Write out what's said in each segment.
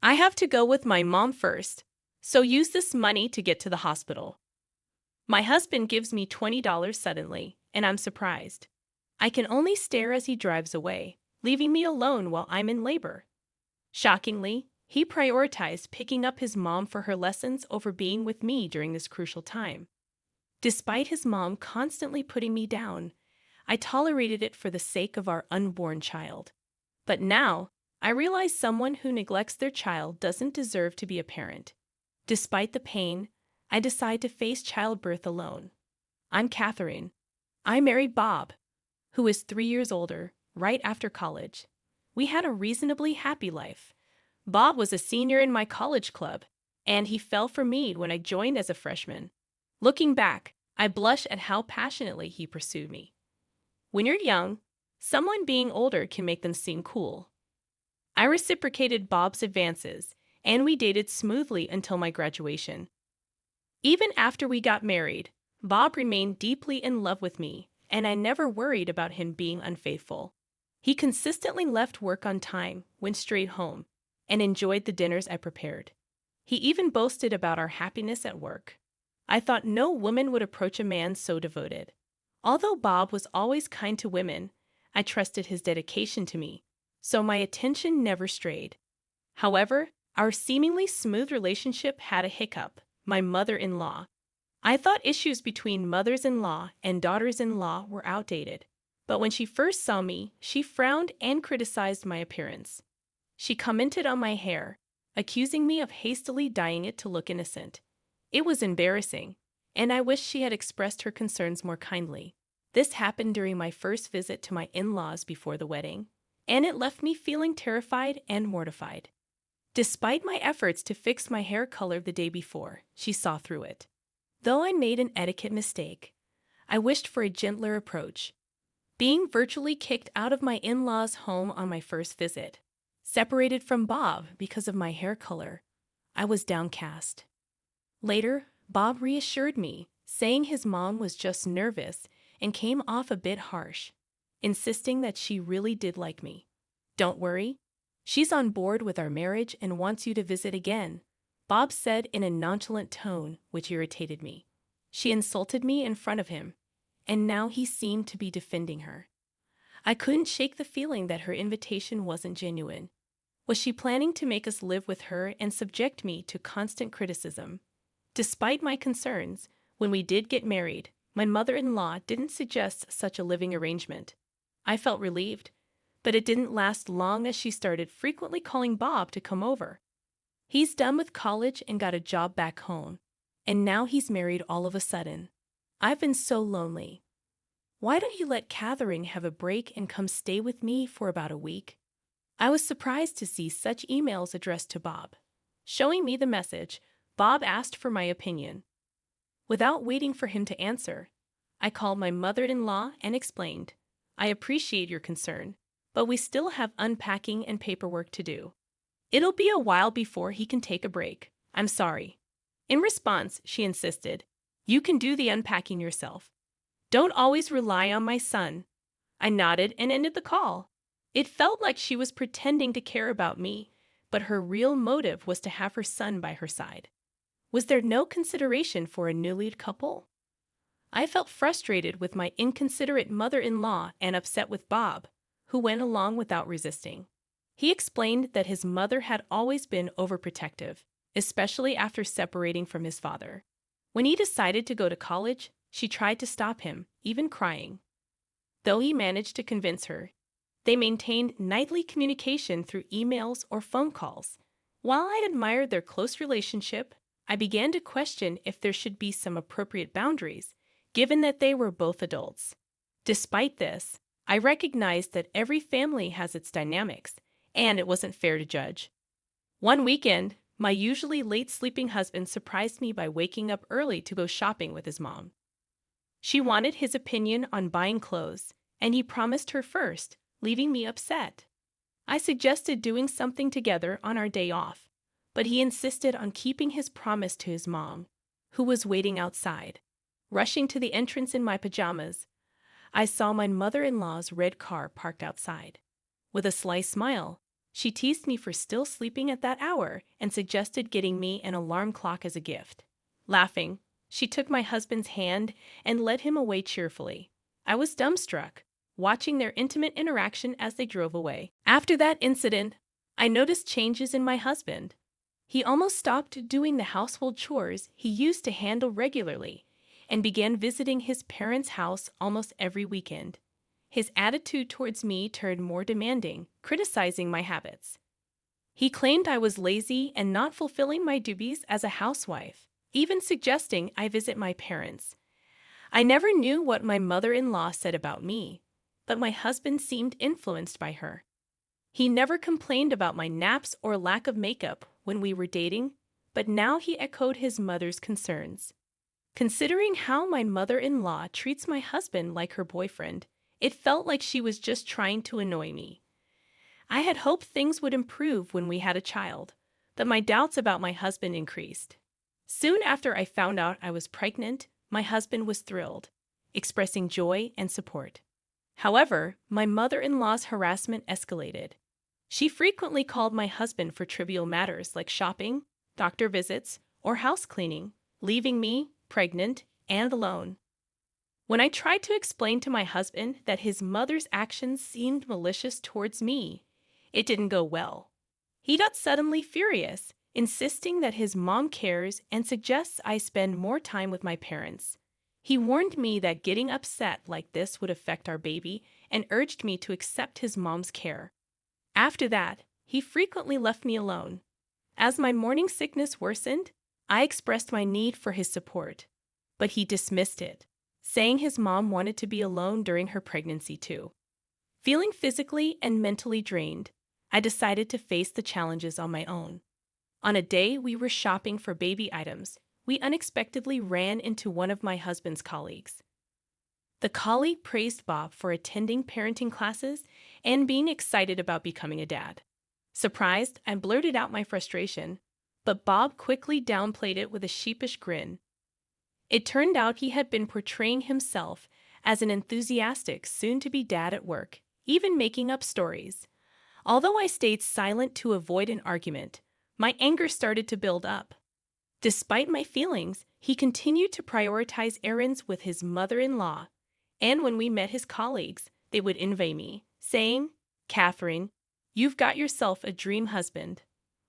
I have to go with my mom first, so use this money to get to the hospital. My husband gives me $20 suddenly, and I'm surprised. I can only stare as he drives away, leaving me alone while I'm in labor. Shockingly, he prioritized picking up his mom for her lessons over being with me during this crucial time. Despite his mom constantly putting me down, I tolerated it for the sake of our unborn child. But now, I realize someone who neglects their child doesn't deserve to be a parent. Despite the pain, I decide to face childbirth alone. I'm Catherine. I married Bob, who is 3 years older, right after college. We had a reasonably happy life. Bob was a senior in my college club, and he fell for me when I joined as a freshman. Looking back, I blush at how passionately he pursued me. When you're young, someone being older can make them seem cool. I reciprocated Bob's advances, and we dated smoothly until my graduation. Even after we got married, Bob remained deeply in love with me, and I never worried about him being unfaithful. He consistently left work on time, went straight home, and enjoyed the dinners I prepared. He even boasted about our happiness at work. I thought no woman would approach a man so devoted. Although Bob was always kind to women, I trusted his dedication to me, so my attention never strayed. However, our seemingly smooth relationship had a hiccup: my mother-in-law. I thought issues between mothers-in-law and daughters-in-law were outdated, but when she first saw me, she frowned and criticized my appearance. She commented on my hair, accusing me of hastily dyeing it to look innocent. It was embarrassing, and I wished she had expressed her concerns more kindly. This happened during my first visit to my in-laws before the wedding, and it left me feeling terrified and mortified. Despite my efforts to fix my hair color the day before, she saw through it. Though I made an etiquette mistake, I wished for a gentler approach. Being virtually kicked out of my in-laws' home on my first visit, separated from Bob because of my hair color, I was downcast. Later, Bob reassured me, saying his mom was just nervous and came off a bit harsh, insisting that she really did like me. "Don't worry, she's on board with our marriage and wants you to visit again," Bob said in a nonchalant tone, which irritated me. She insulted me in front of him, and now he seemed to be defending her. I couldn't shake the feeling that her invitation wasn't genuine. Was she planning to make us live with her and subject me to constant criticism? Despite my concerns, when we did get married, my mother-in-law didn't suggest such a living arrangement. I felt relieved, but it didn't last long as she started frequently calling Bob to come over. He's done with college and got a job back home, and now he's married all of a sudden. I've been so lonely. Why don't you let Catherine have a break and come stay with me for about a week? I was surprised to see such emails addressed to Bob. Showing me the message, Bob asked for my opinion. Without waiting for him to answer, I called my mother-in-law and explained, "I appreciate your concern, but we still have unpacking and paperwork to do. It'll be a while before he can take a break. I'm sorry." In response, she insisted, "You can do the unpacking yourself. Don't always rely on my son." I nodded and ended the call. It felt like she was pretending to care about me, but her real motive was to have her son by her side. Was there no consideration for a newlywed couple? I felt frustrated with my inconsiderate mother-in-law and upset with Bob, who went along without resisting. He explained that his mother had always been overprotective, especially after separating from his father. When he decided to go to college, she tried to stop him, even crying. Though he managed to convince her, they maintained nightly communication through emails or phone calls. While I admired their close relationship, I began to question if there should be some appropriate boundaries, given that they were both adults. Despite this, I recognized that every family has its dynamics, and it wasn't fair to judge. One weekend, my usually late-sleeping husband surprised me by waking up early to go shopping with his mom. She wanted his opinion on buying clothes, and he promised her first, leaving me upset. I suggested doing something together on our day off, but he insisted on keeping his promise to his mom, who was waiting outside. Rushing to the entrance in my pajamas, I saw my mother-in-law's red car parked outside. With a sly smile, She teased me for still sleeping at that hour and suggested getting me an alarm clock as a gift. Laughing, she took my husband's hand and led him away cheerfully. I was dumbstruck, watching their intimate interaction as they drove away. After that incident, I noticed changes in my husband. He almost stopped doing the household chores he used to handle regularly and began visiting his parents' house almost every weekend. His attitude towards me turned more demanding, criticizing my habits. He claimed I was lazy and not fulfilling my duties as a housewife, even suggesting I visit my parents. I never knew what my mother-in-law said about me, but my husband seemed influenced by her. He never complained about my naps or lack of makeup when we were dating, but now he echoed his mother's concerns. Considering how my mother-in-law treats my husband like her boyfriend, it felt like she was just trying to annoy me. I had hoped things would improve when we had a child, but my doubts about my husband increased. Soon after I found out I was pregnant, my husband was thrilled, expressing joy and support. However, my mother-in-law's harassment escalated. She frequently called my husband for trivial matters like shopping, doctor visits, or house cleaning, leaving me pregnant and alone. When I tried to explain to my husband that his mother's actions seemed malicious towards me, it didn't go well. He got suddenly furious, insisting that his mom cares and suggests I spend more time with my parents. He warned me that getting upset like this would affect our baby and urged me to accept his mom's care. After that, he frequently left me alone. As my morning sickness worsened, I expressed my need for his support, but he dismissed it, saying his mom wanted to be alone during her pregnancy too. Feeling physically and mentally drained, I decided to face the challenges on my own. On a day we were shopping for baby items, we unexpectedly ran into one of my husband's colleagues. The colleague praised Bob for attending parenting classes and being excited about becoming a dad. Surprised, I blurted out my frustration, but Bob quickly downplayed it with a sheepish grin. It turned out he had been portraying himself as an enthusiastic, soon-to-be dad at work, even making up stories. Although I stayed silent to avoid an argument, my anger started to build up. Despite my feelings, he continued to prioritize errands with his mother-in-law, and when we met his colleagues, they would envy me, saying, "Catherine, you've got yourself a dream husband."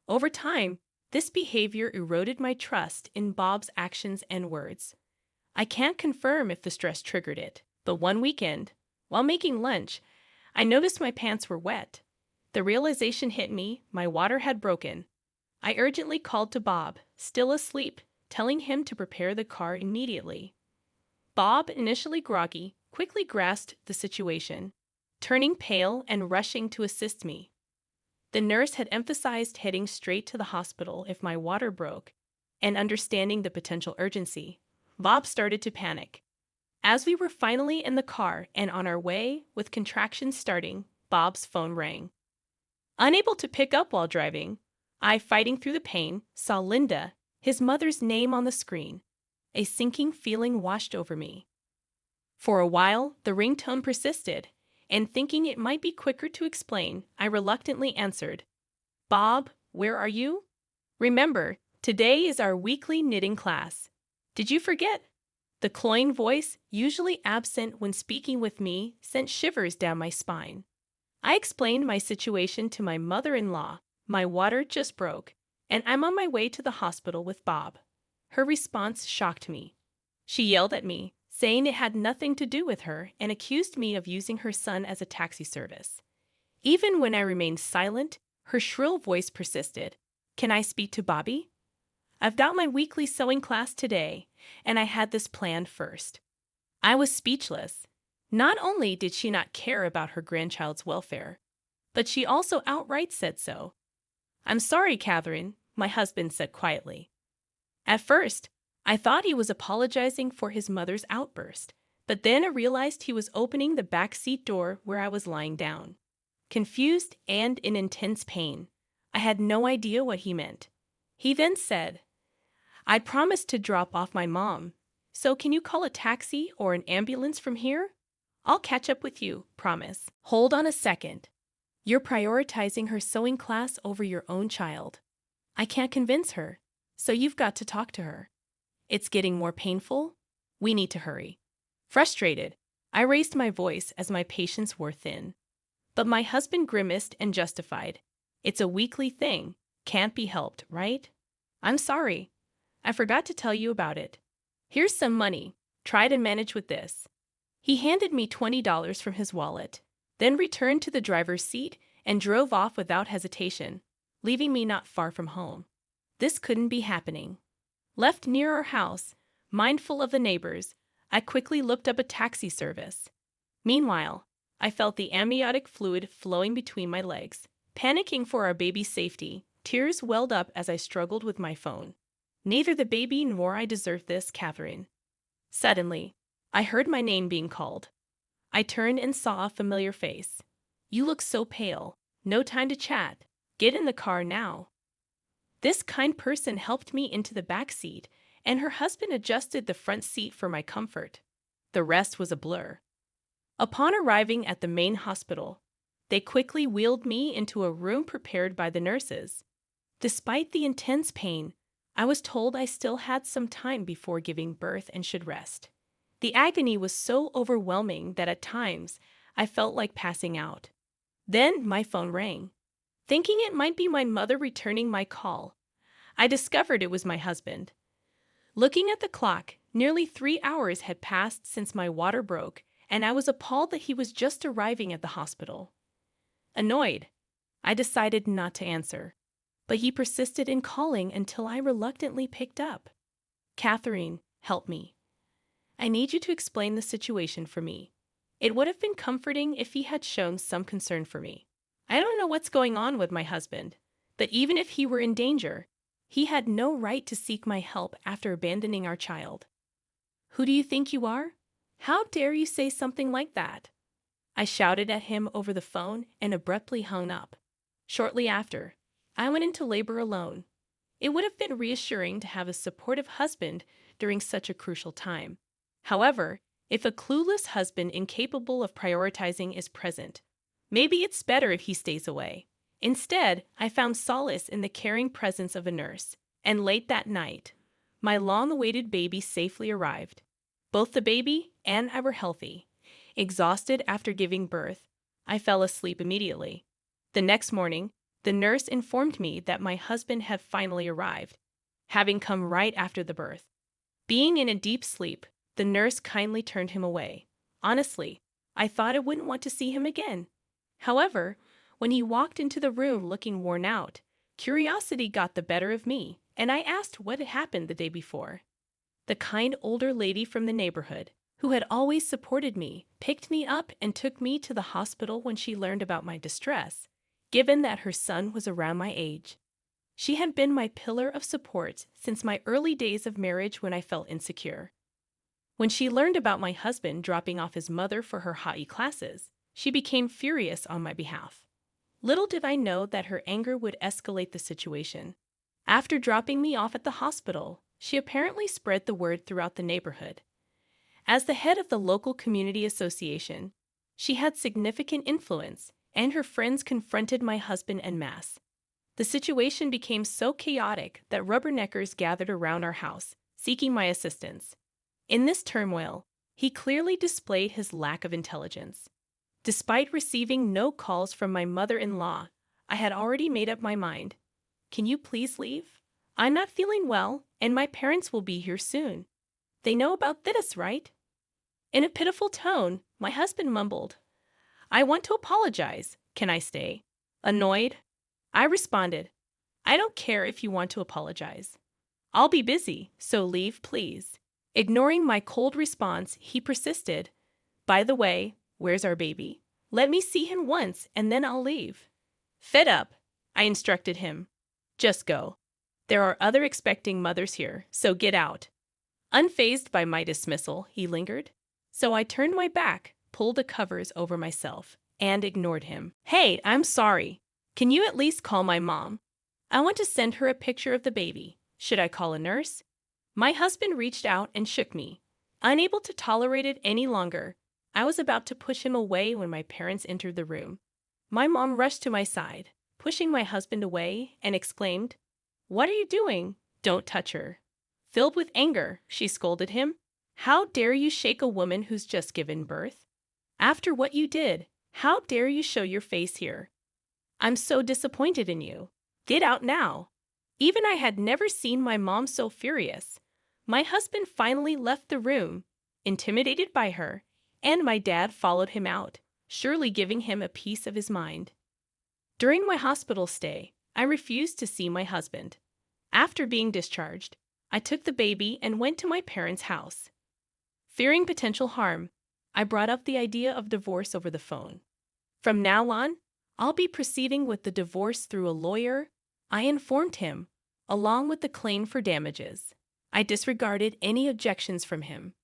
Over time, this behavior eroded my trust in Bob's actions and words. I can't confirm if the stress triggered it, but one weekend, while making lunch, I noticed my pants were wet. The realization hit me, my water had broken. I urgently called to Bob, still asleep, telling him to prepare the car immediately. Bob, initially groggy, quickly grasped the situation, turning pale and rushing to assist me. The nurse had emphasized heading straight to the hospital if my water broke, and understanding the potential urgency, Bob started to panic. As we were finally in the car and on our way, with contractions starting, Bob's phone rang. Unable to pick up while driving, I, fighting through the pain, saw Linda, his mother's name on the screen. A sinking feeling washed over me. For a while, the ringtone persisted, and thinking it might be quicker to explain, I reluctantly answered, "Bob, where are you? Remember, today is our weekly knitting class. Did you forget?" The cloying voice, usually absent when speaking with me, sent shivers down my spine. I explained my situation to my mother-in-law. My water just broke, and I'm on my way to the hospital with Bob. Her response shocked me. She yelled at me, saying it had nothing to do with her, and accused me of using her son as a taxi service. Even when I remained silent, her shrill voice persisted. "Can I speak to Bobby? I've got my weekly sewing class today, and I had this planned first." I was speechless. Not only did she not care about her grandchild's welfare, but she also outright said so. "I'm sorry, Catherine," my husband said quietly. At first, I thought he was apologizing for his mother's outburst, but then I realized he was opening the back seat door where I was lying down. Confused and in intense pain, I had no idea what he meant. He then said, "I'd promised to drop off my mom, so can you call a taxi or an ambulance from here? I'll catch up with you, promise." "Hold on a second." You're prioritizing her sewing class over your own child. I can't convince her, so you've got to talk to her. It's getting more painful. We need to hurry. Frustrated, I raised my voice as my patience wore thin. But my husband grimaced and justified. It's a weekly thing. Can't be helped, right? I'm sorry. I forgot to tell you about it. Here's some money. Try to manage with this. He handed me $20 from his wallet, then returned to the driver's seat and drove off without hesitation, leaving me not far from home. This couldn't be happening. Left near our house, mindful of the neighbors, I quickly looked up a taxi service. Meanwhile, I felt the amniotic fluid flowing between my legs. Panicking for our baby's safety, tears welled up as I struggled with my phone. Neither the baby nor I deserved this, Catherine. Suddenly, I heard my name being called. I turned and saw a familiar face. You look so pale. No time to chat. Get in the car now. This kind person helped me into the back seat, and her husband adjusted the front seat for my comfort. The rest was a blur. Upon arriving at the main hospital, they quickly wheeled me into a room prepared by the nurses. Despite the intense pain, I was told I still had some time before giving birth and should rest. The agony was so overwhelming that at times I felt like passing out. Then my phone rang. Thinking it might be my mother returning my call, I discovered it was my husband. Looking at the clock, nearly 3 hours had passed since my water broke, and I was appalled that he was just arriving at the hospital. Annoyed, I decided not to answer, but he persisted in calling until I reluctantly picked up. Catherine, help me. I need you to explain the situation for me. It would have been comforting if he had shown some concern for me. I don't know what's going on with my husband, but even if he were in danger, he had no right to seek my help after abandoning our child. Who do you think you are? How dare you say something like that? I shouted at him over the phone and abruptly hung up. Shortly after, I went into labor alone. It would have been reassuring to have a supportive husband during such a crucial time. However, if a clueless husband incapable of prioritizing is present, maybe it's better if he stays away. Instead, I found solace in the caring presence of a nurse, and late that night, my long-awaited baby safely arrived. Both the baby and I were healthy. Exhausted after giving birth, I fell asleep immediately. The next morning, the nurse informed me that my husband had finally arrived, having come right after the birth. Being in a deep sleep, the nurse kindly turned him away. Honestly, I thought I wouldn't want to see him again. However, when he walked into the room looking worn out, curiosity got the better of me, and I asked what had happened the day before. The kind older lady from the neighborhood, who had always supported me, picked me up and took me to the hospital when she learned about my distress, given that her son was around my age. She had been my pillar of support since my early days of marriage when I felt insecure. When she learned about my husband dropping off his mother for her hot classes, she became furious on my behalf. Little did I know that her anger would escalate the situation. After dropping me off at the hospital, she apparently spread the word throughout the neighborhood. As the head of the local community association, she had significant influence, and her friends confronted my husband en masse. The situation became so chaotic that rubberneckers gathered around our house, seeking my assistance. In this turmoil, he clearly displayed his lack of intelligence. Despite receiving no calls from my mother-in-law, I had already made up my mind. Can you please leave? I'm not feeling well, and my parents will be here soon. They know about this, right? In a pitiful tone, my husband mumbled, I want to apologize. Can I stay? Annoyed, I responded, I don't care if you want to apologize. I'll be busy, so leave, please. Ignoring my cold response, he persisted, by the way, where's our baby? Let me see him once, and then I'll leave. Fed up, I instructed him. Just go. There are other expecting mothers here, so get out. Unfazed by my dismissal, he lingered. So I turned my back, pulled the covers over myself, and ignored him. Hey, I'm sorry. Can you at least call my mom? I want to send her a picture of the baby. Should I call a nurse? My husband reached out and shook me. Unable to tolerate it any longer, I was about to push him away when my parents entered the room. My mom rushed to my side, pushing my husband away, and exclaimed, "What are you doing? Don't touch her." Filled with anger, she scolded him. "How dare you shake a woman who's just given birth? After what you did, how dare you show your face here? I'm so disappointed in you. Get out now." Even I had never seen my mom so furious. My husband finally left the room, intimidated by her, and my dad followed him out, surely giving him a piece of his mind. During my hospital stay, I refused to see my husband. After being discharged, I took the baby and went to my parents' house. Fearing potential harm, I brought up the idea of divorce over the phone. "From now on, I'll be proceeding with the divorce through a lawyer," I informed him, along with the claim for damages. I disregarded any objections from him.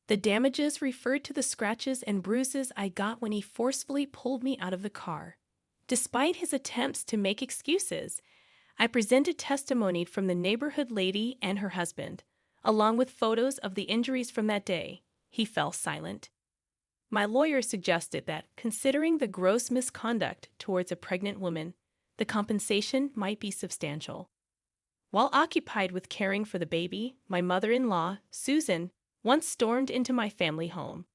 The damages referred to the scratches and bruises I got when he forcefully pulled me out of the car. Despite his attempts to make excuses, I presented testimony from the neighborhood lady and her husband, along with photos of the injuries from that day. He fell silent. My lawyer suggested that, considering the gross misconduct towards a pregnant woman, the compensation might be substantial. While occupied with caring for the baby, my mother-in-law, Susan, once stormed into my family home.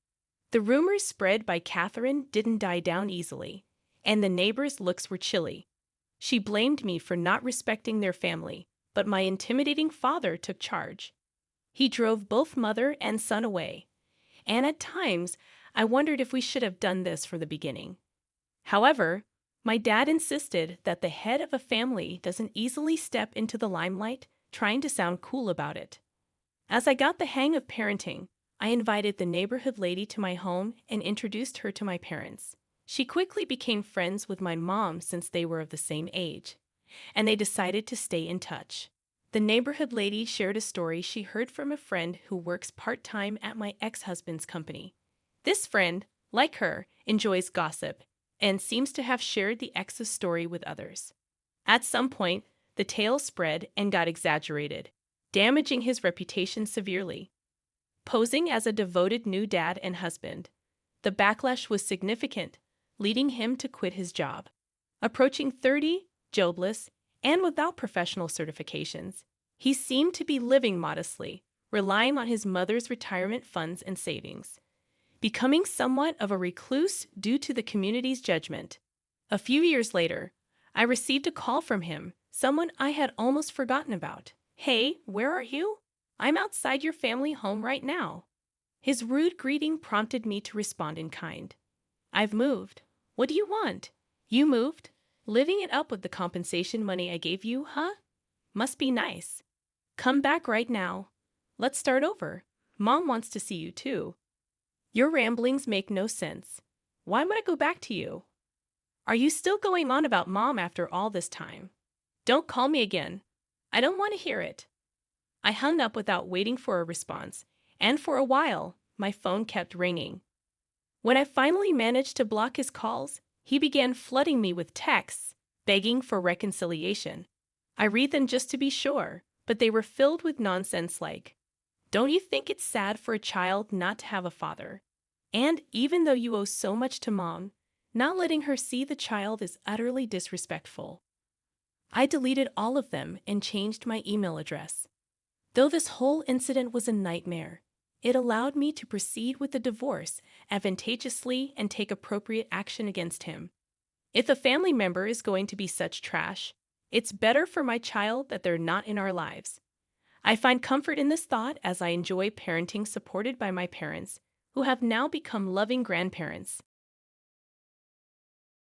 The rumors spread by Catherine didn't die down easily, and the neighbors' looks were chilly. She blamed me for not respecting their family, but my intimidating father took charge. He drove both mother and son away, and at times I wondered if we should have done this from the beginning. However, my dad insisted that the head of a family doesn't easily step into the limelight trying to sound cool about it. As I got the hang of parenting, I invited the neighborhood lady to my home and introduced her to my parents. She quickly became friends with my mom since they were of the same age, and they decided to stay in touch. The neighborhood lady shared a story she heard from a friend who works part-time at my ex-husband's company. This friend, like her, enjoys gossip and seems to have shared the ex's story with others. At some point, the tale spread and got exaggerated, damaging his reputation severely. Posing as a devoted new dad and husband, the backlash was significant, leading him to quit his job. Approaching 30, jobless, and without professional certifications, he seemed to be living modestly, relying on his mother's retirement funds and savings, becoming somewhat of a recluse due to the community's judgment. A few years later, I received a call from him, someone I had almost forgotten about. "Hey, where are you? I'm outside your family home right now." His rude greeting prompted me to respond in kind. "I've moved. What do you want?" "You moved? Living it up with the compensation money I gave you, huh? Must be nice. Come back right now. Let's start over. Mom wants to see you too." "Your ramblings make no sense. Why would I go back to you? Are you still going on about Mom after all this time? Don't call me again. I don't want to hear it." I hung up without waiting for a response, and for a while, my phone kept ringing. When I finally managed to block his calls, he began flooding me with texts, begging for reconciliation. I read them just to be sure, but they were filled with nonsense like, "Don't you think it's sad for a child not to have a father? And even though you owe so much to Mom, not letting her see the child is utterly disrespectful." I deleted all of them and changed my email address. Though this whole incident was a nightmare, it allowed me to proceed with the divorce advantageously and take appropriate action against him. If a family member is going to be such trash, it's better for my child that they're not in our lives. I find comfort in this thought as I enjoy parenting supported by my parents, who have now become loving grandparents.